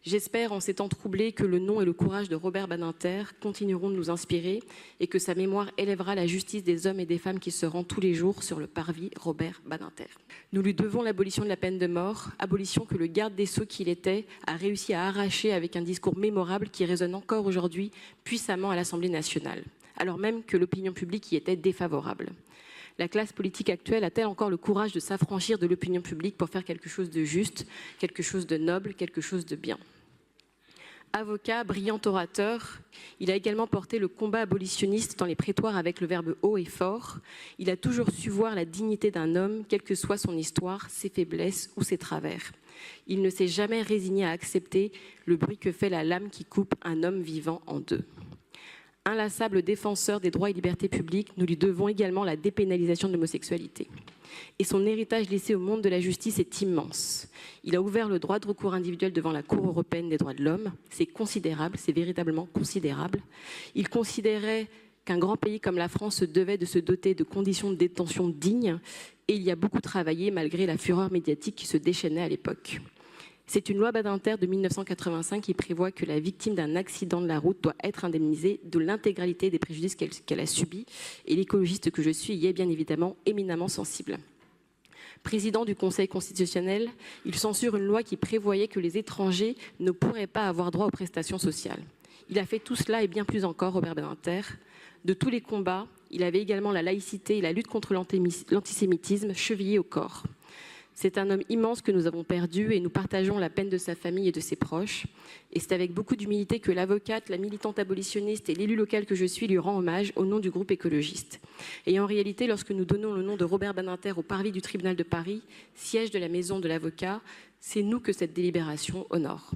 J'espère, en ces temps troublés, que le nom et le courage de Robert Badinter continueront de nous inspirer et que sa mémoire élèvera la justice des hommes et des femmes qui se rendent tous les jours sur le parvis Robert Badinter. Nous lui devons l'abolition de la peine de mort, abolition que le garde des Sceaux qu'il était a réussi à arracher avec un discours mémorable qui résonne encore aujourd'hui puissamment à l'Assemblée nationale, alors même que l'opinion publique y était défavorable. La classe politique actuelle a-t-elle encore le courage de s'affranchir de l'opinion publique pour faire quelque chose de juste, quelque chose de noble, quelque chose de bien? Avocat, brillant orateur, il a également porté le combat abolitionniste dans les prétoires avec le verbe haut et fort. Il a toujours su voir la dignité d'un homme, quelle que soit son histoire, ses faiblesses ou ses travers. Il ne s'est jamais résigné à accepter le bruit que fait la lame qui coupe un homme vivant en deux. Inlassable défenseur des droits et libertés publiques, nous lui devons également la dépénalisation de l'homosexualité. Et son héritage laissé au monde de la justice est immense. Il a ouvert le droit de recours individuel devant la Cour européenne des droits de l'homme. C'est considérable, c'est véritablement considérable. Il considérait qu'un grand pays comme la France se devait de se doter de conditions de détention dignes et il y a beaucoup travaillé malgré la fureur médiatique qui se déchaînait à l'époque. C'est une loi Badinter de 1985 qui prévoit que la victime d'un accident de la route doit être indemnisée de l'intégralité des préjudices qu'elle a subis. Et l'écologiste que je suis y est bien évidemment éminemment sensible. Président du Conseil constitutionnel, il censure une loi qui prévoyait que les étrangers ne pourraient pas avoir droit aux prestations sociales. Il a fait tout cela et bien plus encore, Robert Badinter. De tous les combats, il avait également la laïcité et la lutte contre l'antisémitisme chevillés au corps. C'est un homme immense que nous avons perdu et nous partageons la peine de sa famille et de ses proches. Et c'est avec beaucoup d'humilité que l'avocate, la militante abolitionniste et l'élu local que je suis lui rend hommage au nom du groupe écologiste. Et en réalité, lorsque nous donnons le nom de Robert Badinter au parvis du tribunal de Paris, siège de la maison de l'avocat, c'est nous que cette délibération honore.